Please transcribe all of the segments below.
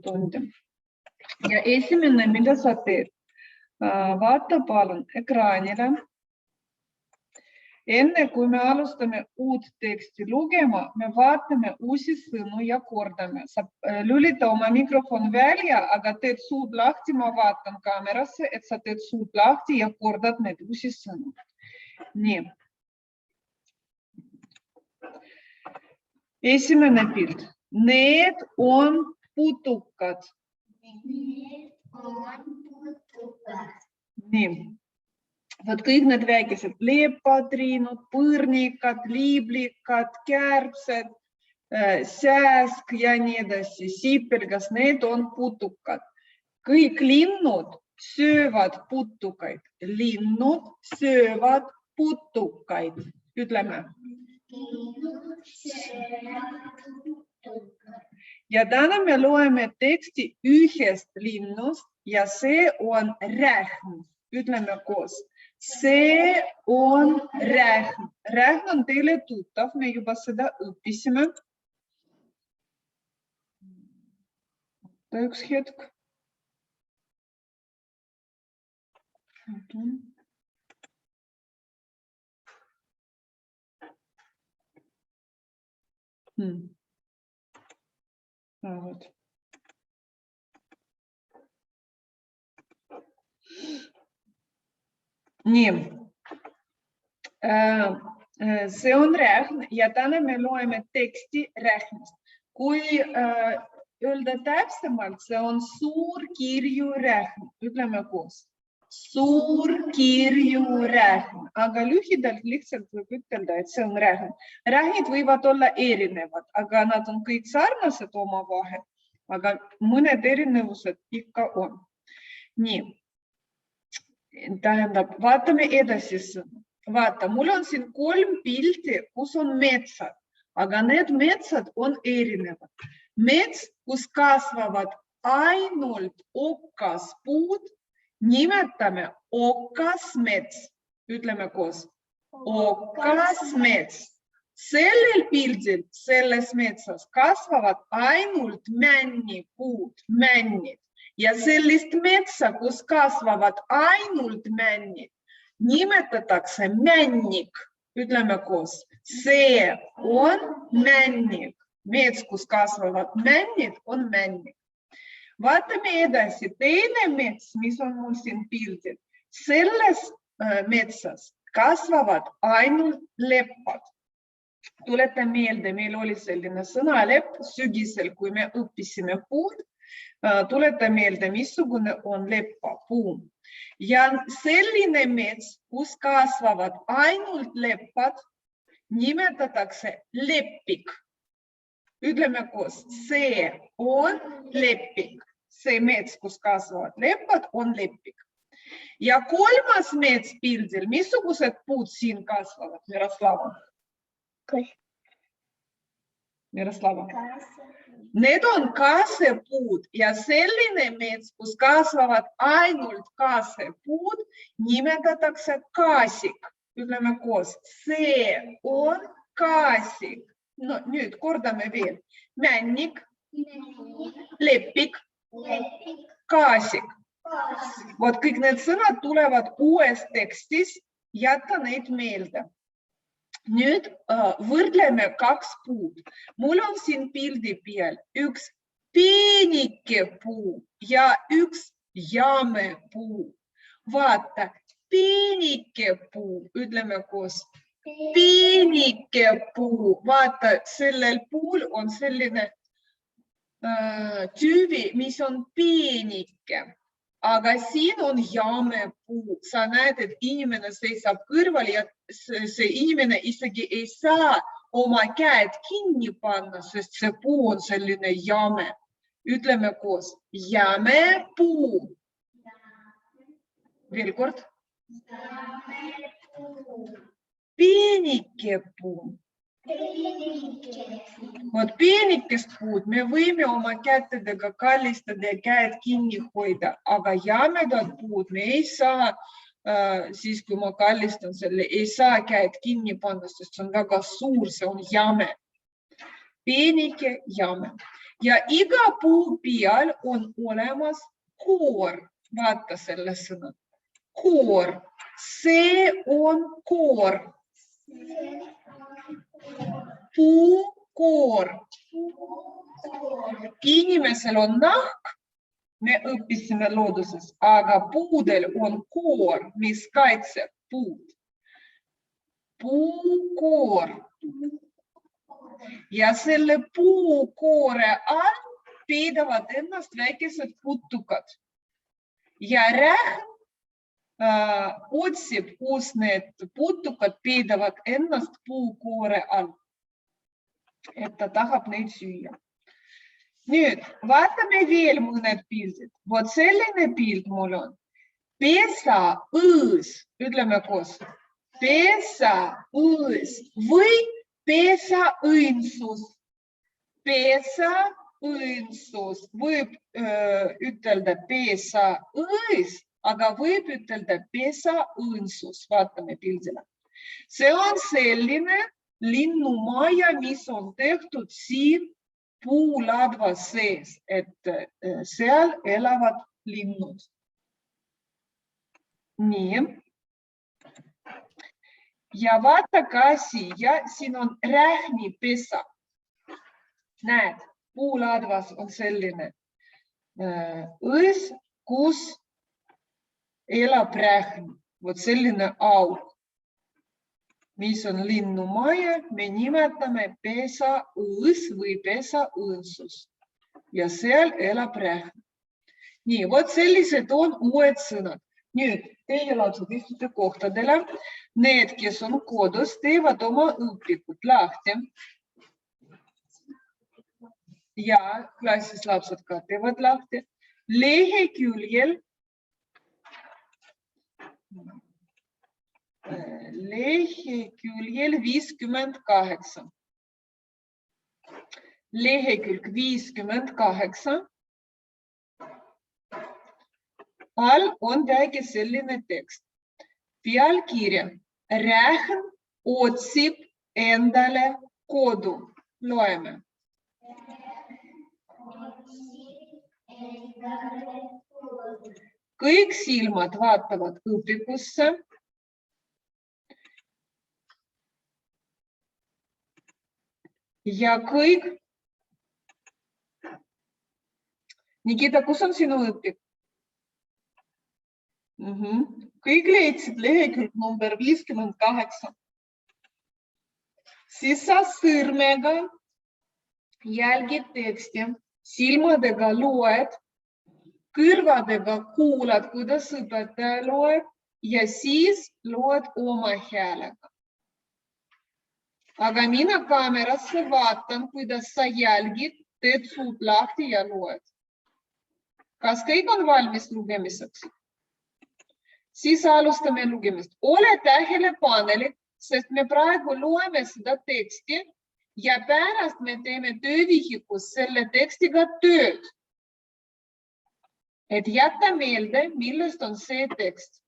tundi. Ja esimene, mida sa teed? Vaata palun ekraanile. Enne kui me alustame uut teksti lugema, me vaatame uusi sõnu ja kordame. Sa lülita oma mikrofon välja, aga teed suud lahti, ma vaatan kaamerasse, et sa teed suud lahti ja kordad need uusi sõnu. Nii. Esimene pilt. Need on putukad. Need on putukad. Nii. Vot kõik need väikesed leepatriinud, põrnikad, liiblikad, kärbsed, sääsk ja nii edasi, sipelgas, need on putukad. Kõik linnud söövad putukaid. Linnud söövad putukaid. Ütleme. Linnud söövad putukad. Ja täna me loeme teksti ühest linnust ja see on rähm. Ütleme koos. See on rähm. Rähm on teile tuttav, me juba seda õppisime. Üks hetk. Nii, see on rähm ja täna me loeme teksti rähmist. Kui öelda täpsemalt, see on suur kirju rähm. Ütleme koos. Suur kirju rähm. Aga lühidalt lihtsalt võib ütelda, et see on rähm. Rähmid võivad olla erinevad, aga nad on kõik sarnased omavahel, aga mõned erinevused ikka on. Nii. Tähendab, vaatame edasi sõnu. Vaata, mul on siin 3 pilti, kus on metsad, aga need metsad on erinevad. Mets, kus kasvavad ainult okaspuud, nimetame okasmets. Ütleme koos. Okasmets. Sellel pildil, selles metsas kasvavad ainult männipuud, männid. Ja sellist metsa, kus kasvavad ainult männid, nimetatakse männik. Ütleme koos. See on männik. Mets, kus kasvavad männid, on männik. Vaatame edasi. Teine mets, mis on mul siin pildil. Selles metsas kasvavad ainult leppad. Tuleta meelde, meil oli selline sõnalepp sügisel, kui me õppisime puud. Tuleta meelde, missugune on leppapuu. Ja selline mets, kus kasvavad ainult leppad, nimetatakse leppik. Ütleme koos, see on leppik. See mets, kus kasvavad leppad, on leppik. Ja kolmas mets pildil, missugused puud siin kasvavad, Miroslava? Miroslava. Need on kasepuud ja selline mets, kus kasvavad ainult kasepuud, nimetatakse kaasik. Ütleme koos, see on kaasik. No, nüüd kordame veel. Männik, leppik, kaasik. Vot kõik need sõnad tulevad uues tekstis, jätta neid meelde. Nüüd võrdleme 2 puud. Mul on siin pildi peal üks peenike puu ja üks jämepuu. Vaata, peenike puu, ütleme koos. Peenike puu. Vaata, sellel puul on selline tüüvi, mis on peenike. Aga siin on jämepuu. Sa näed, et inimene seisab kõrval ja see inimene isegi ei saa oma käed kinni panna, sest see puu on selline jäme. Ütleme koos. Jämepuu. Veel kord. Peenike puu. Vot peenikest puud me võime oma kätedega kallistada ja käed kinni hoida, aga jämedad puud me ei saa, siis kui ma kallistan selle, ei saa käed kinni panna, sest see on väga suur, see on jäme. Peenike, jäme. ja iga puu peal on olemas koor. Vaata selle sõna. Koor. See on koor. Puukoor. Inimesel on nahk, me õppisime looduses, aga puudel on koor, mis kaitseb puud. Puukoor. Ja selle puukoore all peidavad ennast väikesed putukad. Ja rähm otsib, kus need putukad peidavad ennast puukoore all. Et ta tahab neid süüa. Nüüd, vaatame veel mõned pildid. Vot selline pild mul on. Pesa õõs, ütleme koos. Pesa õõs või pesa õnsus. Pesa õnsus. Võib ütelda pesa õõs, aga võib ütelda pesa õnsus. Vaatame pildile. See on selline linnumaja, mis on tehtud siin puuladva sees, et seal elavad linnud. Nii. Ja vaata ka siia, siin on rähnipesa. Näed, puuladvas on selline õõs, kus elab rähn. Vot selline auk. Mis on linnumaja, me nimetame pesa õõs või pesa õõnsus. Ja seal elab rähn. Nii, vot sellised on uued sõnad. Nüüd, teie lapsed istute kohtadele. Need, kes on kodus, teevad oma õpikud lahti. Ja klassis lapsed ka teevad lahti. Leheküljel 58. Lehekülg 58. All on väike selline tekst. Pealkirja. Rähn otsib endale kodu. Loeme. Kõik silmad vaatavad õpikusse. Ja kõik. Nikita, kus on sinu õpik? Kõik leidsid lehekülg number 58. Siis sa sõrmega jälgid teksti, silmadega loed, kõrvadega kuulad, kuidas õpetaja loeb ja siis loed oma häälega. Aga mina kaamerasse vaatan, kuidas sa jälgid, teed suud lahti ja loed. Kas kõik on valmis lugemiseks? Siis alustame lugemist. Ole tähelepanelik, sest me praegu loeme seda teksti ja pärast me teeme töövihikus selle tekstiga tööd. Et jätta meelde, millest on see tekst.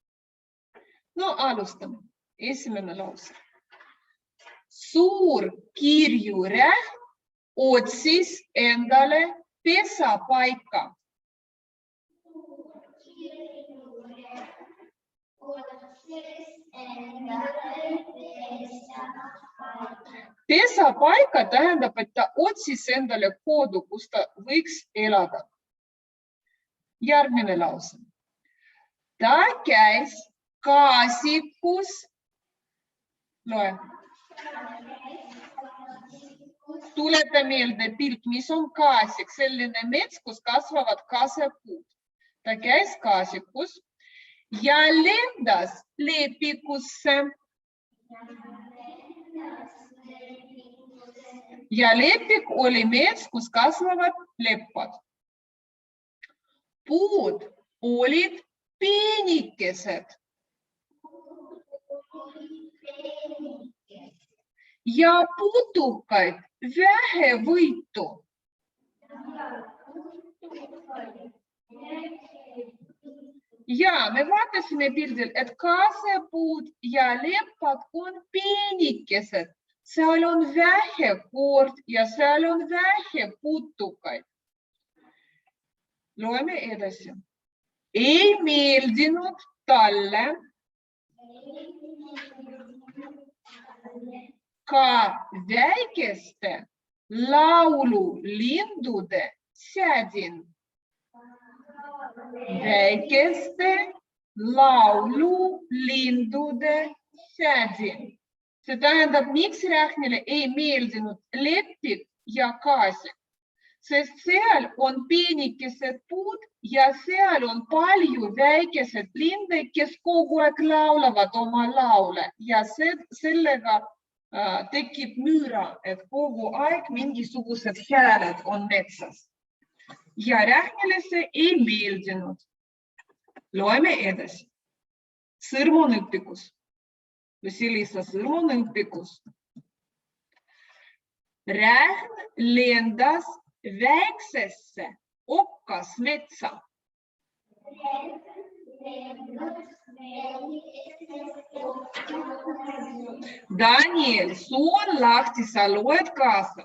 No alustame. Esimene lause. Suur kirjurähn otsis endale pesapaika. Pesapaika tähendab, et ta otsis endale kodu, kus ta võiks elada. Järgmine lause. Ta käis kaasikus. Loe. Tuleta meelde pilt, mis on kaasik, selline mets, kus kasvavad kaasepuud. Ta käis kaasikus ja lendas lepikusse. Ja lepik oli mets, kus kasvavad leppad. Puud olid peenikesed. Ja putukaid vähevõitu. Ja me vaatasime pildil, et kaasepuud ja leppad on peenikesed. Seal on vähe koort ja seal on vähe putukaid. Loeme edasi. Ei meeldinud talle ka väikeste laululindude sädin. Väikeste laululindude sädin. See tähendab, miks Rähnile ei meeldinud lepik ja kaasik, sest seal on peenikesed puud ja seal on palju väikesed linde, kes kogu aeg laulavad oma laule ja sellega tekib müra, et kogu aeg mingisugused hääled on metsas. Ja Rähnile see ei meeldinud. Loeme edasi. Sõrm on õpikus. Vasilisa Sõrm on õpikus. Rähn lendas väiksesse okkasmetsa. Daniel, suu on lahti, sa loed kaasa.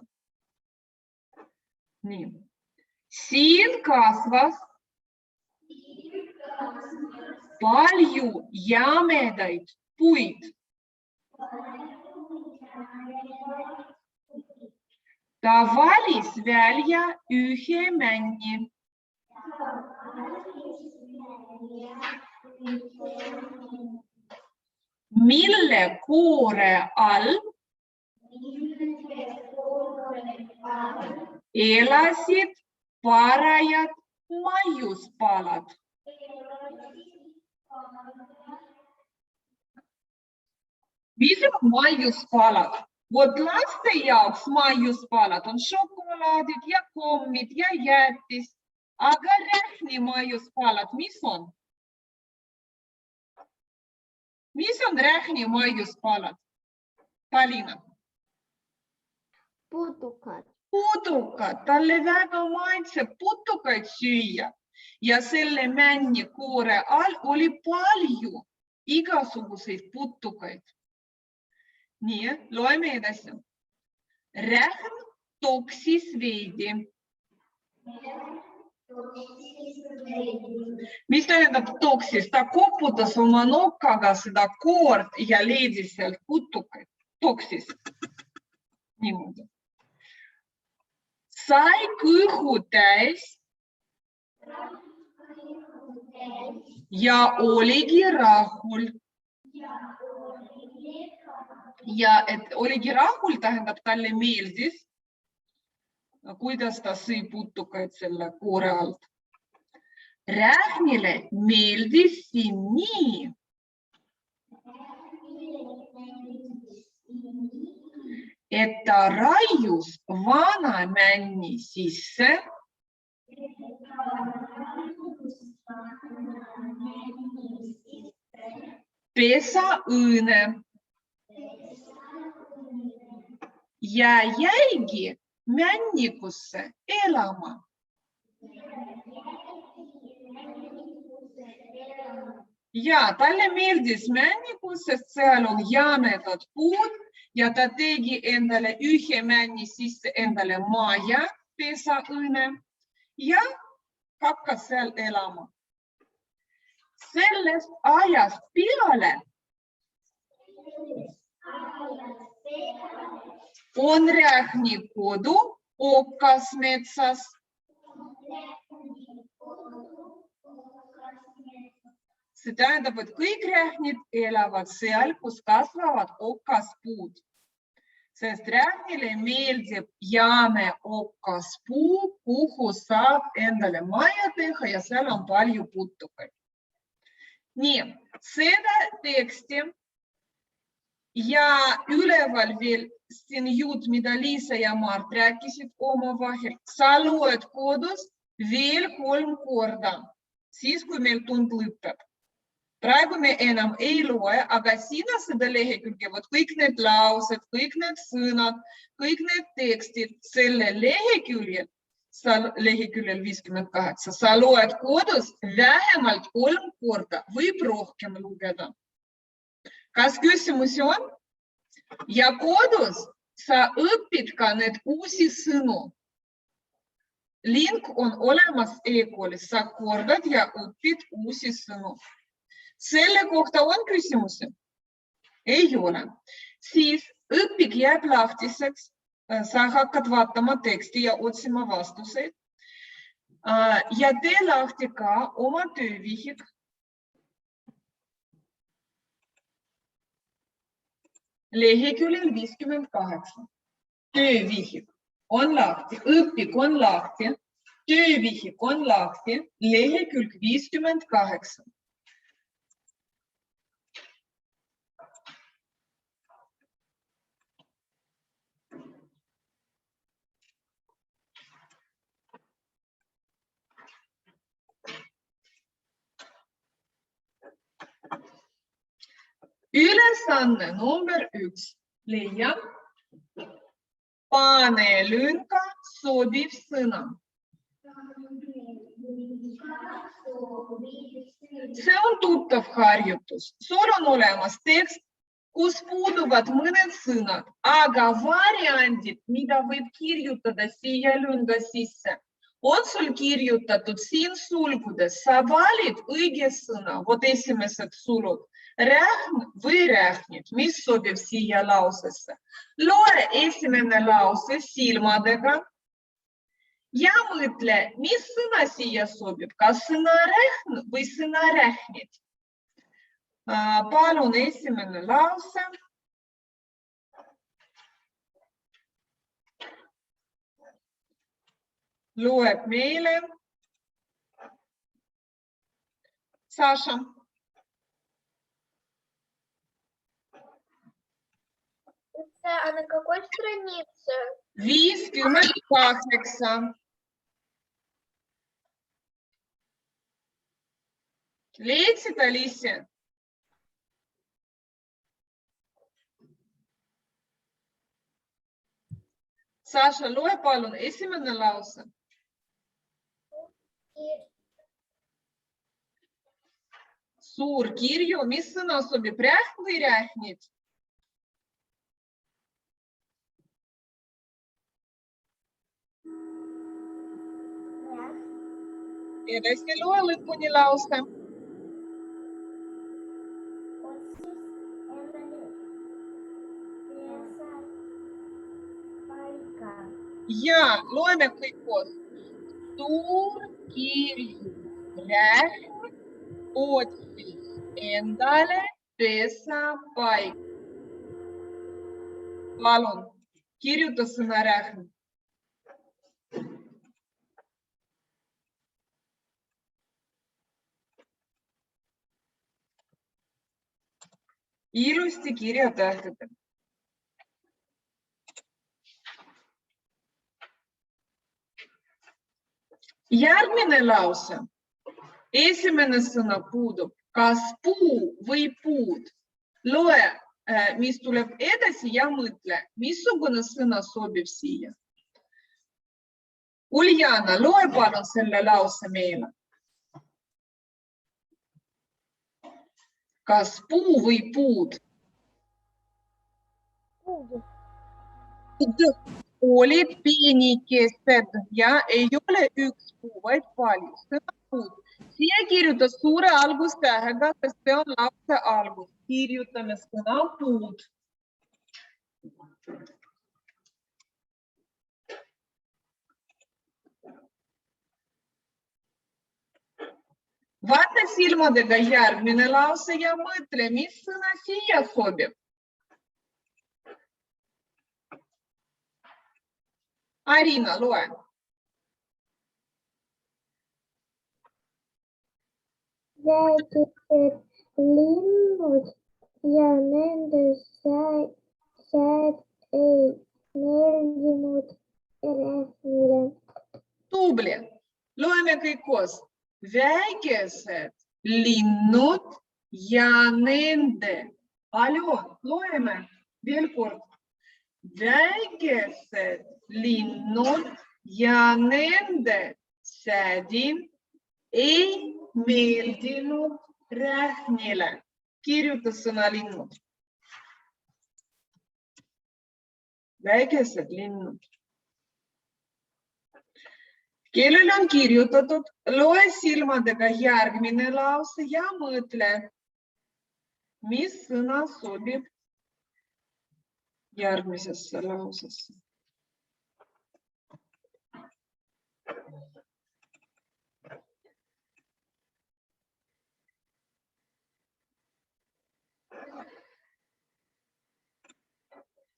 Nii. Siin kasvas palju jämedaid puid. Ta valis välja ühe männi. Mille koore all elasid parajad maiuspalad. Mis on maiuspalad? Vot laste jaoks maiuspalad on šokolaadid ja kommid ja jäätis. Aga Rähni maiuspalad, mis on? Mis on Rähni maiuspalad? Palina. Putukad. Putukad. Talle väga maitseb putukaid süüa. Ja selle männi koore all oli palju igasuguseid putukaid. Nii, loeme edasi. Rähn toksis veidi. Mis tähendab toksis? Ta koputas oma nokkaga seda koort ja leidis sealt putukaid. Toksis. Niimoodi. Sai kõhu täis ja oligi rahul. Ja et oligi rahul tähendab talle meeldis, kuidas ta sõi putukaid selle koore alt. Rähnile meeldis siin nii, et ta raius vana männi sisse pesaõõne ja jäigi männikusse elama. Ja talle meeldis männikus, sest seal on jämedad puud ja ta tegi endale ühe männi sisse endale maja pesaõõne ja hakkas seal elama. Sellest ajast peale on Rähni kodu okkasmetsas. See tähendab, et kõik rähnid elavad seal, kus kasvavad okkaspuud. Sest Rähnile meeldib jäme okkaspuu, kuhu saab endale maja teha ja seal on palju putukaid. Nii, seda teksti ja üleval veel siin jutt, mida Liisa ja Mart rääkisid omavahel. Sa loed kodus veel 3 korda, siis kui meil tund lõpeb. Praegu me enam ei loe, aga sina seda lehekülge, kõik need laused, kõik need sõnad, kõik need tekstid selle leheküljel, leheküljel 58, sa loed kodus vähemalt 3 korda, võib rohkem lugeda. Kas küsimusi on? Ja kodus sa õpid ka need uusi sõnu. link on olemas e-koolis, sa kordad ja õpid uusi sõnu. Selle kohta on küsimusi? Ei ole. Siis õpik jääb lahtiseks, sa hakkad vaatama teksti ja otsima vastuseid. Ja tee lahti ka oma töövihik. Leheküljel 58. Töövihik on lahti, õpik on lahti, töövihik on lahti, lehekülg 58. Ülesanne number 1. Leia pane lünka sobiv sõna. See on tuttav harjutus. Sul on olemas tekst, kus puuduvad mõned sõnad, aga variandid, mida võib kirjutada siia lünga sisse, on sul kirjutatud siin sulgudes. Sa valid õige sõna, vot esimesed sulud. Rähn või rähnid, mis sobib siia lausesse. Loe esimene lause silmadega ja mõtle, mis sõna siia sobib, kas sõna rähn või sõna rähnid. Palun esimene lause. Loeb meile Saša. А на какой странице? 58. Leidsid, Alicia? Saša, loe palun esimene lause. Suur kirju, mis sõna sobib, rähn või rähnid? Edasi loe lõpuni lause. Ja loeme kõik koos. Suur kirju, rähn otsis endale pesapaika. Palun, kirjuta sõna rähn. Ilusti kirjatähtedega. Järgmine lause. Esimene sõna puudub. Kas puu või puud? Loe, mis tuleb edasi ja mõtle, missugune sõna sobib siia. Uljana, loe palun selle lause meile. Kas puu või puud? Puud olid peenikesed ja ei ole üks puu, vaid palju. Sõna puud. Siia kirjuta suure algustähega, sest see on lause algus. Kirjutame sõna puud. Vaata silmadega järgmine lause ja mõtle, mis sõna siia sobib. Arina, loe. Väikesed linnud ja nende sääd ei meeldinud rähnile. Tubli. Loeme kõik koos. Väikesed linnud ja nende. Aljo, loeme veel kord. Väikesed linnud ja nende säädin ei meeldinud rähnile. Kirjuta sõna linnud. Väikesed linnud. Kellel on kirjutatud, loe silmadega järgmine lause ja mõtle, mis sõna sobib järgmisesse lausesse.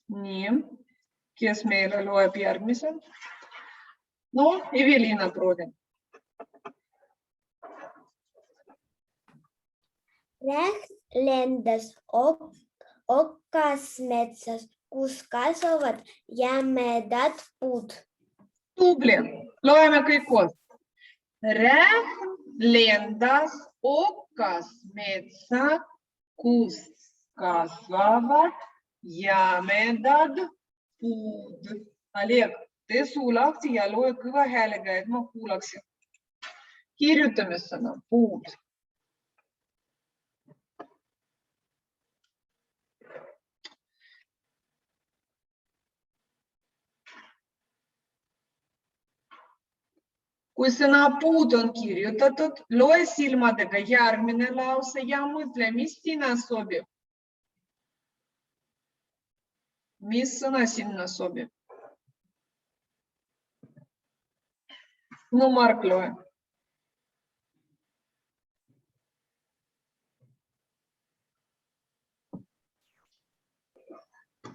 Nii, kes meile loeb järgmise? No, Evelina, proovi. Räht lendas okkas metsas, kus kasvavad jämedad puud. Tubli, loeme kõik koos. Räht lendas okkas metsa, kus kasvavad jämedad puud. Oleg, tee suu lahti ja loe kõva häälega, et ma kuulaksin. Kirjutame sõna puud. Kui sõna puud on kirjutatud, loe silmadega järgmine lause ja mõtle, mis sinna sobib. Mis sõna sinna sobib? No, Mark, loe.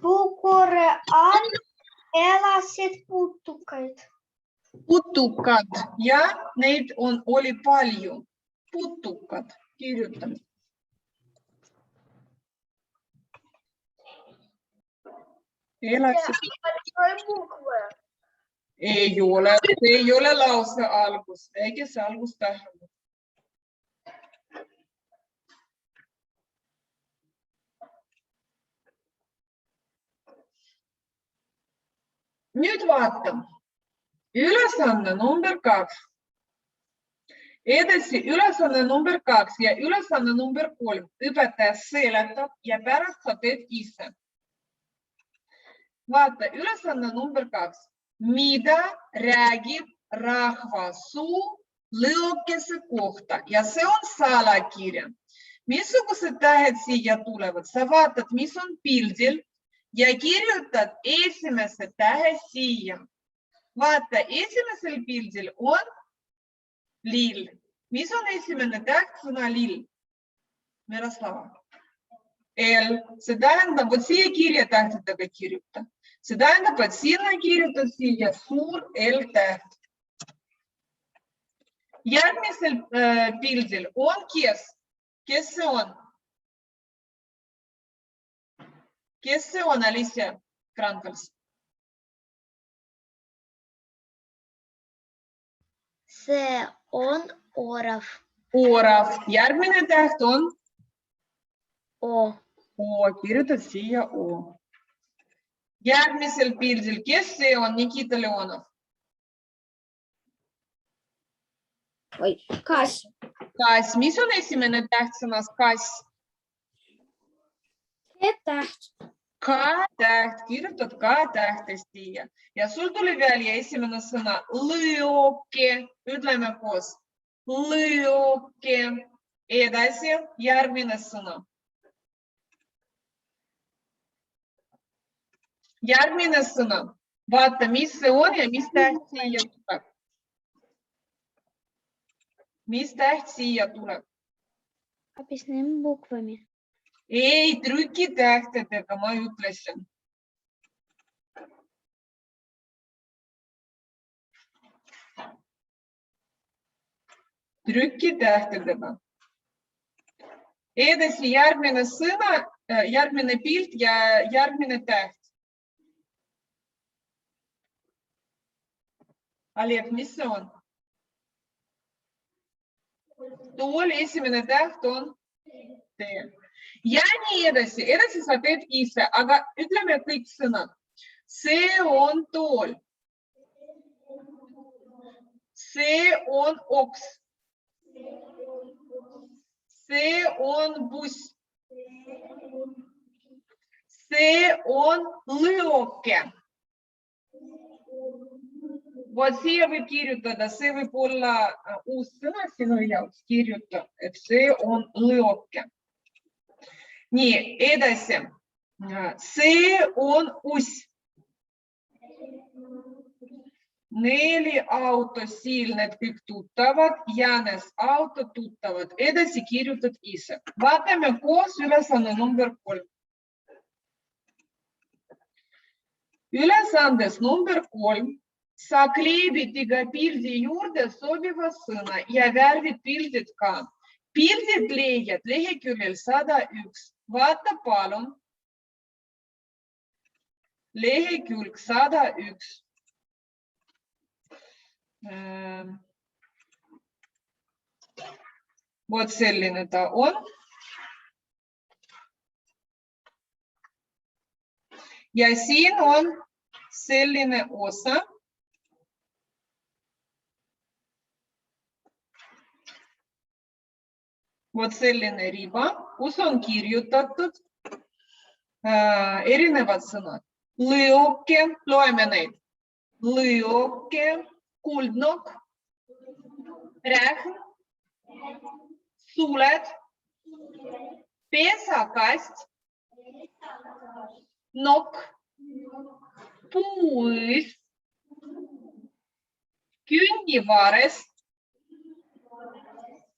Puukure all elasid putukad. Putukad ja neid oli palju. Putukad, kirjutame. Elasid. Ei ole lause algus, eikä se algus tähendab. Nüüd vaatame. Ülesanne number 2. Edasi ülesanne number 2 ja ülesanne number 3. Õpetaja seletab ja pärast sa teed ise. Vaata, ülesanne number 2. Mida räägib rahvasuu lõõkese kohta ja see on salakirja. Missugused tähed siia tulevad? Sa vaatad, mis on pildil ja kirjutad esimese tähe siia. Vaata, esimesel pildil on lill. Mis on esimene täht sõna lill? Miroslava. L. See tähendab, et siia kirjatähtedega kirjuta. See tähendab, et sinna kirjutad siia suur L täht. Järgmisel pildil on kes? Kes see on? Kes see on, Alicia Krankels? See on orav. Orav. Järgmine täht on? O. O. Kirjutad siia O. Järgmisel pildil, kes see on? Nikita Leonov. Kass. Kass. Mis on esimene täht sõnas kass? Täht. K-täht. Kirjutad K-tähtest siia. Ja sul tuli välja esimene sõna lõõke. Ütleme koos. Lõõke. Edasi järgmine sõna. Järgmine sõna. Vaata, mis see on ja mis täht siia tuleb. Mis täht siia tuleb? Написанными буквами. Ei, trükitähtedega ma ütlesin. Trükitähtedega. Edasi järgmine sõna, järgmine pilt ja järgmine täht. Oleg, mis see on? Tool esimene täht on T. Ja nii edasi. Edasi sa teed ise, aga ütleme kõik sõnad. See on tool. See on oks. See on buss. See on lõõke. Vot siia võib kirjutada, see võib olla uus sõna sinu jaoks, kirjuta, et see on lõoke. Nii, edasi. See on uss. 4 auto, siin need kõik tuttavad, Jänes auto tuttavad. Edasi kirjutad ise. Vaatame koos ülesanne number 3. Ülesandes number 3 sa kleebid iga pildi juurde sobiva sõna ja värvid pildid ka. Pildid leiad leheküljel 101. Vaata palun. Lehekülg 101. Vot selline ta on. Ja siin on selline osa. Vot selline riba, kus on kirjutatud erinevad sõnad. Lõoke, loeme neid. Lõoke, kuldnok, rähm, suled, pesakast, nokk, puuõis, künnivares,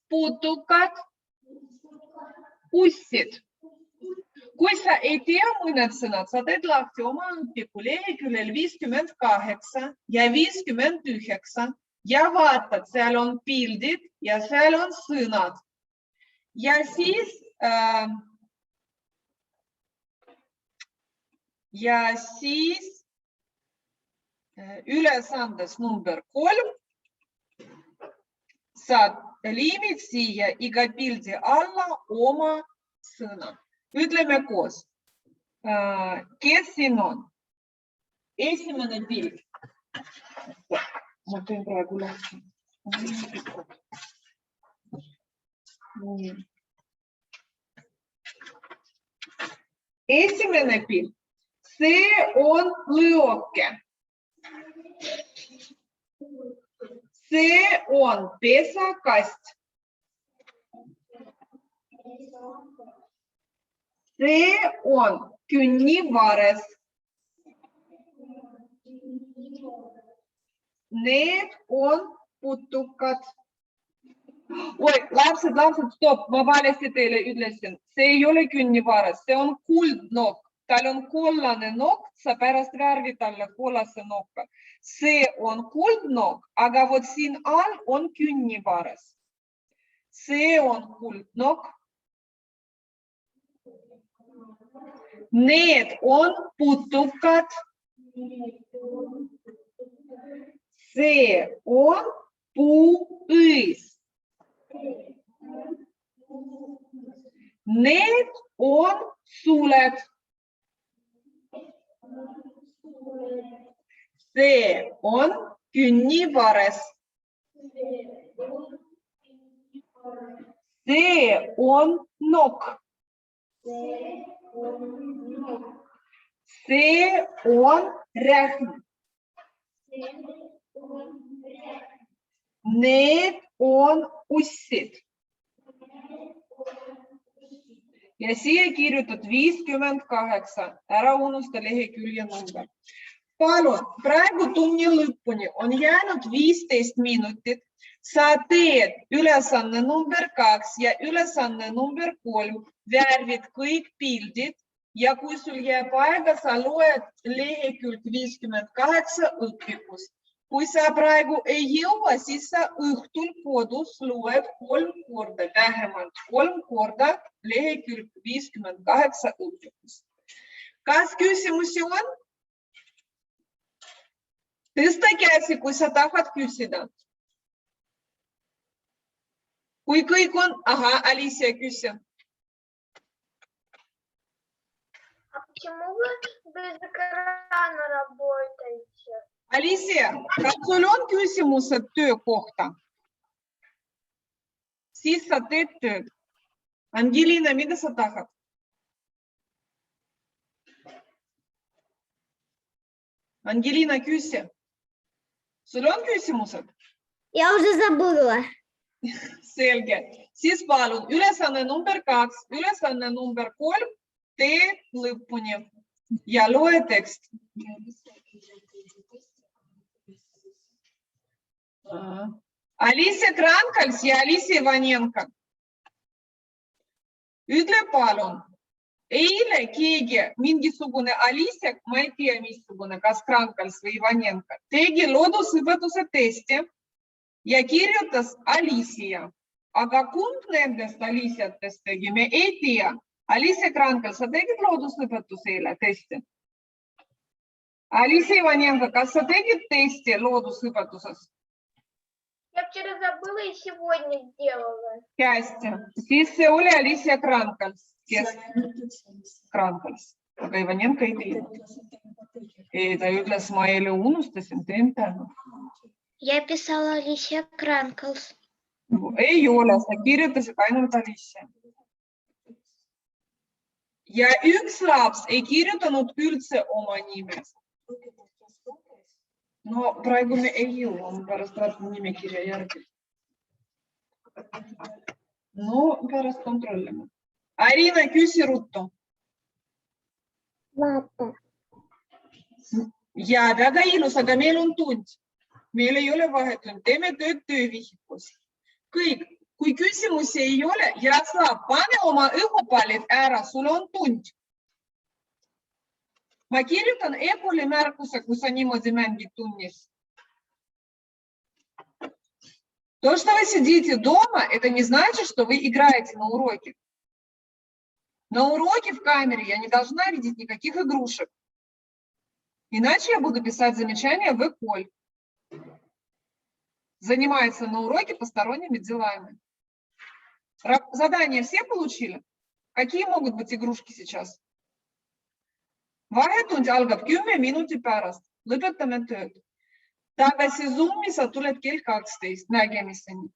putukad, ussid. Kui sa ei tea mõned sõnad, sa teed lahti oma õpiku leheküljel 58 ja 59 ja vaatad, seal on pildid ja seal on sõnad. Ja siis ülesandes number 3 saad liimid siia iga pildi alla oma sõna. Ütleme koos, kes siin on? Esimene pild. Ma teen praegu lahti. Esimene pild. See on lõoke. See on pesakast. See on künnivares. Need on putukad. Oi, lapsed, stop, ma valesti teile ütlesin. See ei ole künnivares, see on kuldnokk. Tal on kollane nokk, sa pärast värvid talle kollase nokka. See on kuldnokk, aga vot siin all on künnivares. See on kuldnokk. Need on putukad. See on puuõis. Need on suled. See on künnivares. See on nokk. See on rähm. Need on ussid. Ja siia kirjutad 58. Ära unusta lehekülje number. Palun, praegu tunni lõpuni on jäänud 15 minutit. Sa teed ülesanne number 2 ja ülesanne number 3. Värvid kõik pildid ja kui sul jääb aega, sa loed lehekülg 58 õpikust. Kui sa praegu ei jõua, siis sa õhtul kodus loed 3 korda, vähemalt 3 korda lehekülg 58 õpikust. Kas küsimusi on? Tõsta käsi, kui sa tahad küsida. Kui kõik on... Aha, Alicia küsi. Почему вы без экрана работаете? Alicia, kas sul on küsimused töö kohta? Siis sa teed tööd. Angelina, mida sa tahad? Angelina, küsi. Sul on küsimused? Я уже забыла. Selge. Siis palun ülesanne number 2, ülesanne number 3, tee lõpuni ja loe tekst. Alicia Krankals ja Alicia Ivanenko. Ütle palun, eile keegi mingisugune Alicia, ma ei tea missugune, kas Krankals või Ivanenko, tegi loodusõpetuse testi ja kirjutas Alicia. Aga kumb nendest Aliciatest tegi, me ei tea. Alicia Krankals, sa tegid loodusõpetuse eile testi? Alicia Ivanenko, kas sa tegid testi loodusõpetuses? Я вчера забыла и сегодня сделала. Hästi. Siis see oli Alicia Krankals, kes Krankals, aga Ivanenko ei tea. Ei, ta ütles, ma eile unustasin, teen tänu. Я писала Алисия Кранклс. Ei ole, sa kirjutasid ainult Alicia. Ja üks laps ei kirjutanud üldse oma nime. No praegu me ei jõua, pärast vaatan nimekirja järgi. No pärast kontrollime. Arina, küsi ruttu. Vaata. Ja väga ilus, aga meil on tund. Meil ei ole vahetund, teeme tööd töövihikus. Kõik, kui küsimusi ei ole, Jaroslav, pane oma õhupallid ära, sul on tund. Ma kirjutan Epoli märkuse, kui sa niimoodi mängid tunnis. То, что вы сидите дома, это не значит, что вы играете на уроке. На уроке в камере я не должна видеть никаких игрушек. Иначе я буду писать замечания в Эколь. Занимается на уроке посторонними делами. Задания все получили? Какие могут быть игрушки сейчас? Vahetund algab 10 minuti pärast. Lõpetame tööd. Tagasi Zoomi sa tuled kell 12. Nägemiseni.